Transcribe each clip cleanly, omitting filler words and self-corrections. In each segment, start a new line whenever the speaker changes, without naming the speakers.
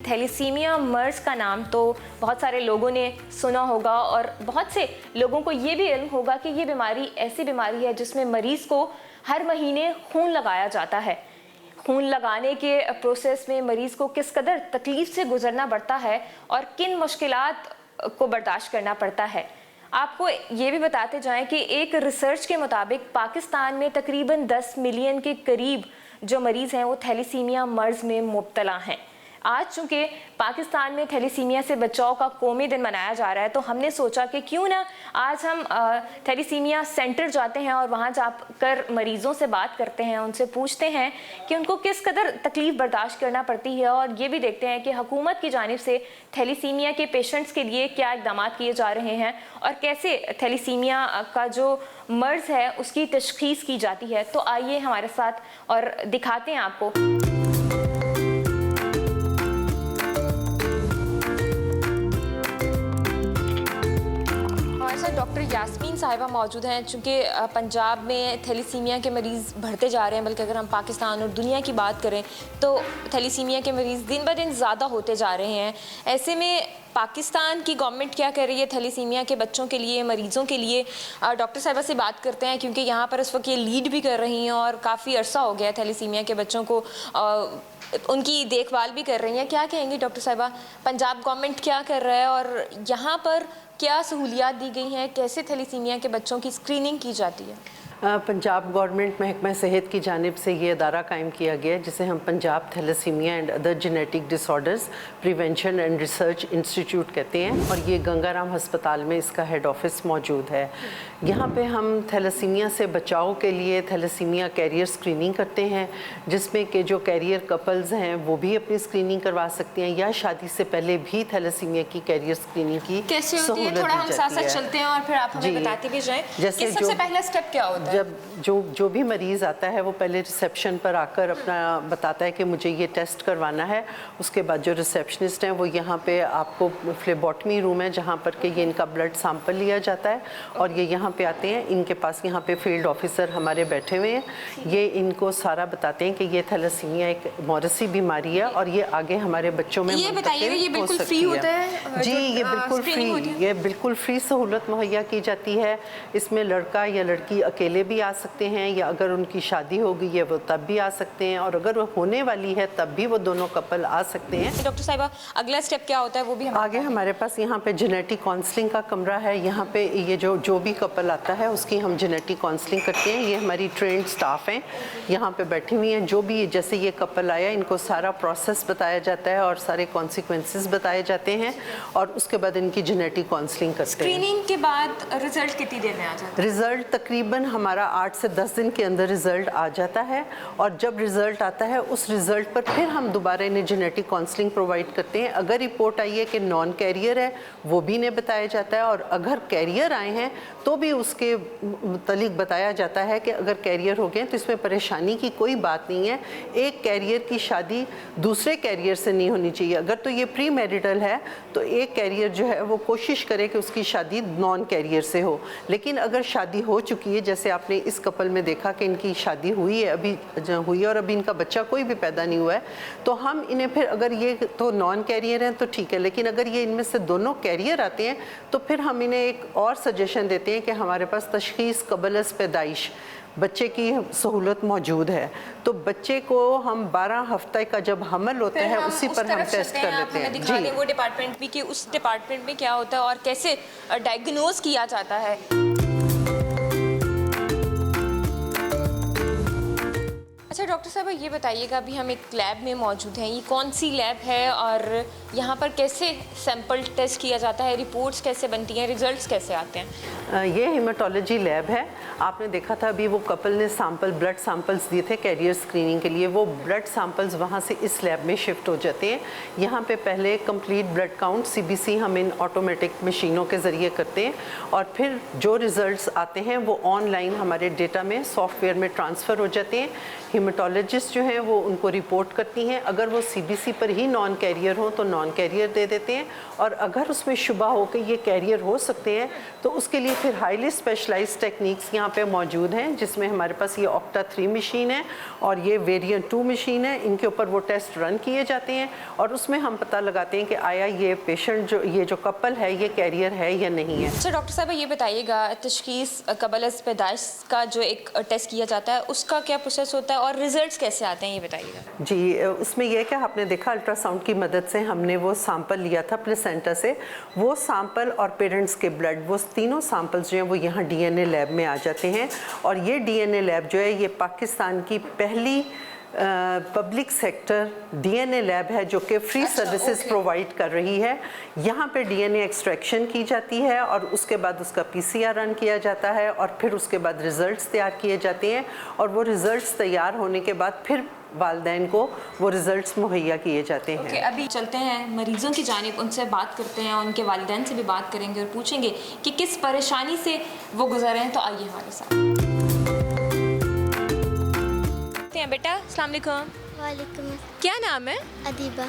Thalassemia मर्ज का नाम तो बहुत सारे लोगों ने सुना होगा और बहुत से लोगों को ये भी इल्म होगा कि ये बीमारी ऐसी बीमारी है जिसमें मरीज़ को हर महीने खून लगाया जाता है। खून लगाने के प्रोसेस में मरीज़ को किस कदर तकलीफ़ से गुजरना पड़ता है और किन मुश्किलात को बर्दाश्त करना पड़ता है। आपको ये भी बताते जाएं कि एक रिसर्च के मुताबिक पाकिस्तान में तकरीबन 10 मिलियन के करीब जो मरीज़ हैं वो थैलीसीमिया मर्ज में मुब्तला हैं। आज चूँकि पाकिस्तान में थैलीसीमिया से बचाव का कौमी दिन मनाया जा रहा है तो हमने सोचा कि क्यों ना आज हम थैलीसीमिया सेंटर जाते हैं और वहाँ जाकर मरीज़ों से बात करते हैं, उनसे पूछते हैं कि उनको किस कदर तकलीफ़ बर्दाश्त करना पड़ती है और ये भी देखते हैं कि हुकूमत की जानिब से थैलीसीमिया के पेशेंट्स के लिए क्या इक़दाम किए जा रहे हैं और कैसे थैलीसीमिया का जो मर्ज़ है उसकी तशख़ीस की जाती है। तो आइए हमारे साथ और दिखाते हैं आपको। डॉक्टर यास्मीन साहिबा मौजूद हैं। चूँकि पंजाब में थैलीसीमिया के मरीज़ बढ़ते जा रहे हैं, बल्कि अगर हम पाकिस्तान और दुनिया की बात करें तो थैलीसीमिया के मरीज़ दिन ब दिन ज़्यादा होते जा रहे हैं। ऐसे में पाकिस्तान की गवर्नमेंट क्या कर रही है थैलीसीमिया के बच्चों के लिए, मरीज़ों के लिए? डॉक्टर साहिबा से बात करते हैं क्योंकि यहाँ पर इस वक्त ये लीड भी कर रही हैं और काफ़ी अरसा हो गया थैलीसीमिया के बच्चों को उनकी देखभाल भी कर रही हैं। क्या कहेंगी डॉक्टर साहिबा, पंजाब गवर्नमेंट क्या कर रहा है और यहाँ पर क्या सहूलियात दी गई हैं, कैसे थैलीसीमिया के बच्चों की स्क्रीनिंग की जाती है?
पंजाब गवर्नमेंट महकमा सेहत की जानिब से ये अदारा कायम किया गया है जिसे हम Punjab thalassemia and other genetic disorders prevention and research institute कहते हैं और ये गंगाराम हस्पताल में इसका हेड ऑफिस मौजूद है। यहाँ पे हम थैलेसीमिया से बचाव के लिए थैलेसीमिया कैरियर स्क्रीनिंग करते हैं, जिसमें कि जो कैरियर कपल्स हैं वो भी अपनी स्क्रीनिंग करवा सकते हैं या शादी से पहले भी थैलेसीमिया की कैरियर स्क्रीनिंग की सहूलत दी जाती है।
साथ चलते हैं और फिर आप हमें बताते भी जाएं कि सबसे पहला स्टेप क्या होता है?
जब जो भी मरीज़ आता है वो पहले रिसेप्शन पर आकर अपना बताता है कि मुझे ये टेस्ट करवाना है। उसके बाद जो रिसेप्शनिस्ट हैं वो यहाँ पे आपको फ्लेबॉटमी रूम है जहाँ पर कि ये इनका ब्लड सैंपल लिया जाता है और ये यहाँ पे आते हैं। इनके पास यहाँ पे फील्ड ऑफिसर हमारे बैठे हुए हैं, ये इनको सारा बताते हैं कि ये थैलेसीमिया एक मौरसी बीमारी है और ये आगे हमारे बच्चों में
ये बताइए, ये बिल्कुल फ्री होता है?
जी, ये बिल्कुल फ्री, ये बिल्कुल फ्री सहूलत मुहैया की जाती है। इसमें लड़का या लड़की अकेले भी आ सकते हैं या अगर उनकी शादी हो गई है वो तब भी आ सकते हैं और अगर वो होने वाली है तब भी वो दोनों कपल आ सकते हैं।
डॉक्टर साहिबा, अगला स्टेप क्या होता है वो भी हम
आगे हमारे पास यहाँ पे जेनेटिक काउंसलिंग का कमरा है। यहाँ पे ये जो भी कपल आता है उसकी हम जेनेटिक काउंसलिंग करते हैं। ये हमारी ट्रेंड स्टाफ हैं यहाँ पे बैठी हुई हैं। जो भी जैसे ये कपल आया इनको सारा प्रोसेस बताया जाता है और सारे कॉन्सिक्वेंसेस बताए जाते हैं और उसके बाद इनकी जेनेटिक काउंसलिंग करते हैं।
स्क्रीनिंग के बाद रिजल्ट कितनी देर में आ जाता है?
रिजल्ट तकरीबन हमारा 8 से 10 दिन के अंदर रिज़ल्ट आ जाता है और जब रिज़ल्ट आता है उस रिज़ल्ट पर फिर हम दोबारा इन्हें जेनेटिक काउंसलिंग प्रोवाइड करते हैं। अगर रिपोर्ट आई है कि नॉन कैरियर है वो भी इन्हें बताया जाता है और अगर कैरियर आए हैं तो भी उसके मुतालिक बताया जाता है कि अगर कैरियर हो गए तो इसमें परेशानी की कोई बात नहीं है। एक कैरियर की शादी दूसरे कैरियर से नहीं होनी चाहिए। अगर तो ये प्री मैरिटल है तो एक कैरियर जो है वो कोशिश करे कि उसकी शादी नॉन कैरियर से हो, लेकिन अगर शादी हो चुकी है, जैसे आपने इस कपल में देखा कि इनकी शादी हुई है, अभी हुई है और अभी इनका बच्चा कोई भी पैदा नहीं हुआ है, तो हम इन्हें फिर अगर ये तो नॉन कैरियर हैं तो ठीक है, लेकिन अगर ये इनमें से दोनों कैरियर आते हैं तो फिर हम इन्हें एक और सजेशन देते हैं कि हमारे पास तशख़ीस क़ब्ल पैदाइश बच्चे की सहूलत मौजूद है। तो बच्चे को हम 12 हफ्ते का जब हमल होता है उसी पर हम टेस्ट कर लेते हैं।
जी, वो डिपार्टमेंट भी कि उस डिपार्टमेंट में क्या होता है और कैसे डायग्नोज किया जाता है। अच्छा डॉक्टर साहब, ये बताइएगा, अभी हम एक लैब में मौजूद हैं, ये कौन सी लैब है और यहाँ पर कैसे सैंपल टेस्ट किया जाता है, रिपोर्ट्स कैसे बनती हैं, रिजल्ट्स कैसे आते हैं?
ये हेमाटोलॉजी लैब है। आपने देखा था अभी वो कपल ने ब्लड सैंपल्स दिए थे कैरियर स्क्रीनिंग के लिए, वो ब्लड सैंपल्स वहाँ से इस लैब में शिफ्ट हो जाते हैं। यहाँ पे पहले कंप्लीट ब्लड काउंट CBC हम इन ऑटोमेटिक मशीनों के ज़रिए करते हैं और फिर जो रिज़ल्ट्स आते हैं वो ऑनलाइन हमारे डेटा में सॉफ्टवेयर में ट्रांसफ़र हो जाते हैं। हेमेटोलॉजिस्ट जो हैं वो उनको रिपोर्ट करती हैं। अगर वो सीबीसी पर ही नॉन कैरियर हो तो नॉन कैरियर दे देते हैं, और अगर उसमें शुबा हो कि ये कैरियर हो सकते हैं तो उसके लिए फिर हाईली स्पेशलाइज्ड टेक्निक्स यहाँ पे मौजूद हैं, जिसमें हमारे पास ये ऑक्टा 3 मशीन है और ये वेरिएंट 2 मशीन है। इनके ऊपर वो टेस्ट रन किए जाते हैं और उसमें हम पता लगाते हैं कि आया ये पेशेंट ये जो कपल है ये कैरियर है या नहीं है।
अच्छा डॉक्टर साहब ये बताइएगा, तशखीस कबल पैदाइश का जो एक टेस्ट किया जाता है उसका क्या प्रोसेस होता है और रिजल्ट्स कैसे आते हैं, ये बताइएगा।
जी, उसमें यह क्या आपने देखा, अल्ट्रासाउंड की मदद से हमने वो सैंपल लिया था प्लेसेंटा से। वो सैंपल और पेरेंट्स के ब्लड, वो तीनों सैंपल्स जो हैं वो यहाँ डीएनए लैब में आ जाते हैं। और ये डीएनए लैब जो है ये पाकिस्तान की पहली पब्लिक सेक्टर डीएनए लैब है जो कि फ्री सर्विसेज प्रोवाइड कर रही है। यहाँ पे डीएनए एक्सट्रैक्शन की जाती है और उसके बाद उसका पीसीआर रन किया जाता है और फिर उसके बाद रिज़ल्ट्स तैयार किए जाते हैं, और वो रिज़ल्ट्स तैयार होने के बाद फिर वालिदैन को वो रिज़ल्ट्स मुहैया किए जाते हैं।
अभी चलते हैं मरीज़ों की जानिब, उनसे बात करते हैं, उनके वालिदैन से भी बात करेंगे और पूछेंगे कि किस परेशानी से वो गुजर रहे हैं। तो आइए हमारे साथ। बेटा अस्सलाम वालेकुम।
वालेकुम।
क्या नाम है?
अदीबा।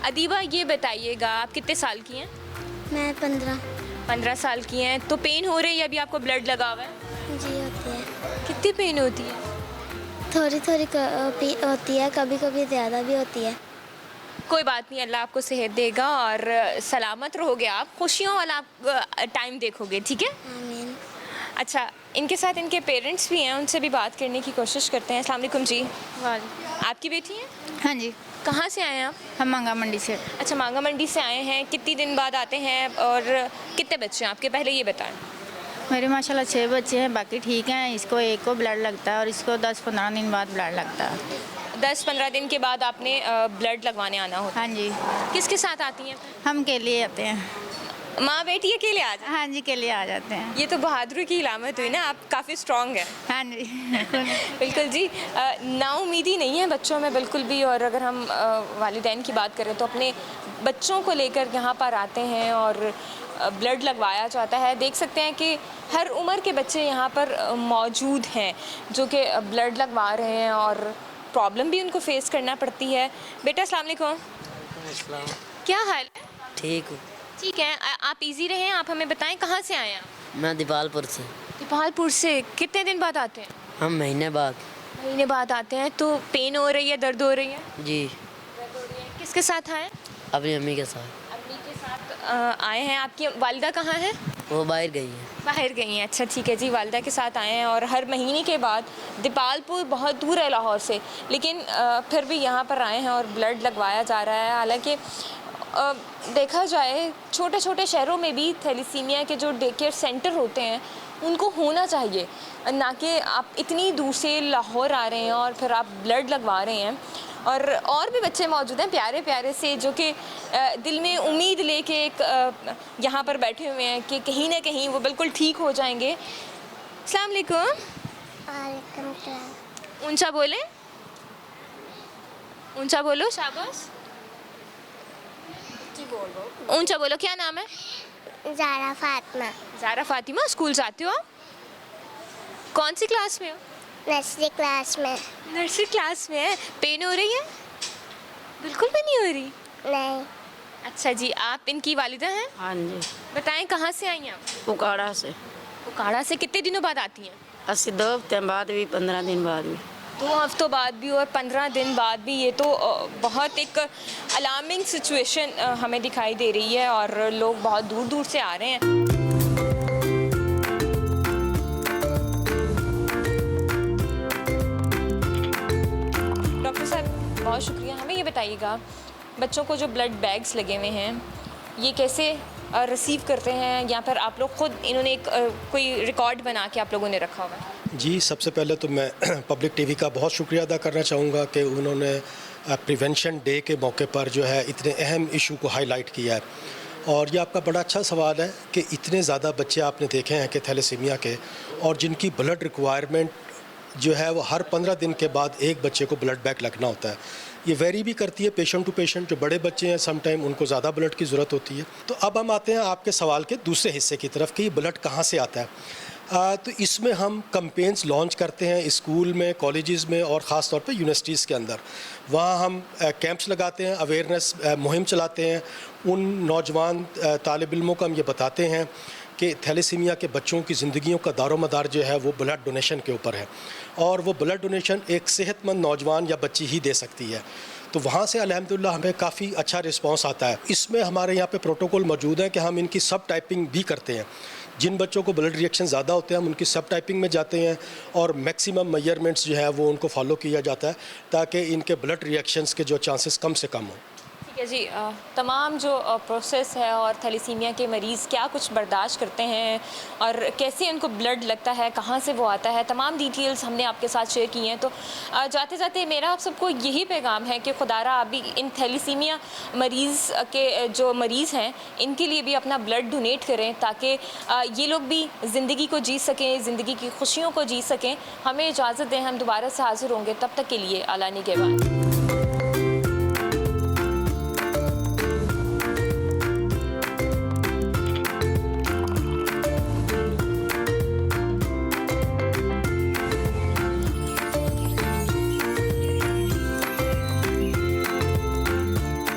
अदीबा, ये बताइएगा आप कितने साल की हैं?
मैं
15 साल की हैं। तो पेन हो रही है अभी आपको, ब्लड लगा हुआ है?
जी होती है।
कितनी पेन होती है?
थोड़ी थोड़ी होती है, कभी कभी ज़्यादा भी होती है।
कोई बात नहीं, अल्लाह आपको सेहत देगा और सलामत रहोगे, आप खुशियों वाला टाइम देखोगे, ठीक है?
आमीन।
अच्छा, इनके साथ इनके पेरेंट्स भी हैं, उनसे भी बात करने की कोशिश करते हैं। अस्सलाम वालेकुम जी। आपकी बेटी है?
हाँ जी।
कहाँ से आए हैं आप?
हम मांगा मंडी से।
अच्छा, मांगा मंडी से आए हैं। कितनी दिन बाद आते हैं और कितने बच्चे हैं आपके, पहले ये बताएं।
मेरे माशाल्लाह 6 बच्चे हैं, बाकी ठीक हैं। इसको एक को ब्लड लगता है और इसको 10-15 दिन बाद ब्लड लगता है।
10-15 दिन के बाद आपने ब्लड लगवाने आना होता
हाँ जी।
किसके साथ आती हैं?
हम के लिए आते हैं।
माँ बेटी अकेले आ जाते?
हाँ जी, के लिए आ जाते हैं।
ये तो बहादुरी की इलामत हुई ना, आप काफ़ी स्ट्रॉन्ग हैं।
हाँ जी।
बिल्कुल जी। नाउमीदी नहीं है बच्चों में बिल्कुल भी। और अगर हम वालिदैन की बात करें तो अपने बच्चों को लेकर यहाँ पर आते हैं और ब्लड लगवाया जाता है। देख सकते हैं कि हर उम्र के बच्चे यहाँ पर मौजूद हैं जो कि ब्लड लगवा रहे हैं और प्रॉब्लम भी उनको फेस करना पड़ती है। बेटा अस्सलाम वालेकुम। क्या हाल है?
ठीक हूँ।
ठीक है, आप इजी रहें। आप हमें बताएं कहाँ से आए हैं आप?
मैं दीपालपुर से।
दीपालपुर से। कितने दिन बाद आते हैं?
हम महीने बाद
आते हैं। तो पेन हो रही है, दर्द हो रही है?
जी।
दर्द हो रही है। किसके साथ आए?
अपनी अम्मी के साथ।
अम्मी के साथ आए हैं। आपकी वालिदा कहाँ है?
वो बाहर गई है।
बाहर गई हैं। अच्छा ठीक है जी, वालिदा के साथ आए हैं। और हर महीने के बाद दीपालपुर बहुत दूर है लाहौर से, लेकिन फिर भी यहाँ पर आए हैं और ब्लड लगवाया जा रहा है। हालांकि देखा जाए छोटे छोटे शहरों में भी थैलीसीमिया के जो डे केयर सेंटर होते हैं उनको होना चाहिए, ना कि आप इतनी दूर से लाहौर आ रहे हैं और फिर आप ब्लड लगवा रहे हैं। और भी बच्चे मौजूद हैं प्यारे प्यारे से, जो कि दिल में उम्मीद लेके एक यहाँ पर बैठे हुए हैं कि कहीं ना कहीं वो बिल्कुल ठीक हो जाएंगे। अस्सलाम वालेकुम।
वालेकुम सलाम।
ऊंचा बोलें, ऊंचा बोलो, शाबाश। ऊंचा बोलो। क्या नाम है?
ज़ारा फातिमा।
ज़ारा फातिमा। स्कूल जाते हो आप? कौन सी क्लास में हो?
नर्सरी क्लास में।
नर्सरी क्लास में है। पेन हो रही है? बिल्कुल भी नहीं हो रही?
नहीं।
अच्छा जी, आप इनकी वालिदा हैं?
हाँ जी।
बताएं कहाँ से आई हैं आप?
उकाड़ा से।
उकाड़ा से। कितने दिनों बाद आती हैं?
2 हफ्ते बाद भी, 15 दिन बाद भी।
2 हफ्तों बाद भी और 15 दिन बाद भी। ये तो बहुत एक अलार्मिंग सिचुएशन हमें दिखाई दे रही है और लोग बहुत दूर दूर से आ रहे हैं। डॉक्टर साहब बहुत शुक्रिया। हमें ये बताइएगा, बच्चों को जो ब्लड बैग्स लगे हुए हैं ये कैसे रिसीव करते हैं, या फिर आप लोग खुद इन्होंने एक कोई रिकॉर्ड बना के आप लोगों ने रखा हुआ है?
जी, सबसे पहले तो मैं पब्लिक टीवी का बहुत शुक्रिया अदा करना चाहूँगा कि उन्होंने प्रिवेंशन डे के मौके पर जो है इतने अहम इशू को हाईलाइट किया है। और ये आपका बड़ा अच्छा सवाल है कि इतने ज़्यादा बच्चे आपने देखे हैं कि थैलेसीमिया के, और जिनकी ब्लड रिक्वायरमेंट जो है वो हर 15 दिन के बाद एक बच्चे को ब्लड बैग लगना होता है। ये वेरी भी करती है पेशेंट टू पेशेंट। जो बड़े बच्चे हैं सम टाइम उनको ज़्यादा ब्लड की ज़रूरत होती है। तो अब हम आते हैं आपके सवाल के दूसरे हिस्से की तरफ कि ये ब्लड कहाँ से आता है। तो इसमें हम कैंपेन्स लॉन्च करते हैं स्कूल में, कॉलेजेस में और ख़ास तौर पे यूनिवर्सिटीज़ के अंदर। वहाँ हम कैंप्स लगाते हैं, अवेयरनेस मुहिम चलाते हैं। उन नौजवान तालिब इल्मों को हम ये बताते हैं कि थैलेसीमिया के बच्चों की ज़िंदगियों का दारोमदार जो है वो ब्लड डोनेशन के ऊपर है, और वो ब्लड डोनेशन एक सेहतमंद नौजवान या बच्ची ही दे सकती है। तो वहाँ से अल्हम्दुलिल्लाह हमें काफ़ी अच्छा रिस्पांस आता है। इसमें हमारे यहाँ पे प्रोटोकॉल मौजूद है कि हम इनकी सब टाइपिंग भी करते हैं। जिन बच्चों को ब्लड रिएक्शन ज़्यादा होते हैं हम उनकी सब टाइपिंग में जाते हैं और मैक्सिमम मेजरमेंट्स जो है वो उनको फॉलो किया जाता है ताकि इनके ब्लड रिएक्शंस के जो चांसेस कम से कम हों।
ठीक है जी, तमाम जो प्रोसेस है और थैलेसीमिया के मरीज़ क्या कुछ बर्दाश्त करते हैं और कैसे उनको ब्लड लगता है, कहाँ से वो आता है, तमाम डिटेल्स हमने आपके साथ शेयर की हैं। तो जाते जाते मेरा आप सबको यही पैगाम है कि खुदारा अभी इन थैलेसीमिया मरीज़ के जो मरीज़ हैं इनके लिए भी अपना ब्लड डोनेट करें ताकि ये लोग भी ज़िंदगी को जी सकें, ज़िंदगी की खुशियों को जी सकें। हमें इजाज़त दें, हम दोबारा से हाज़िर होंगे, तब तक के लिए अल्लाह निगहबान।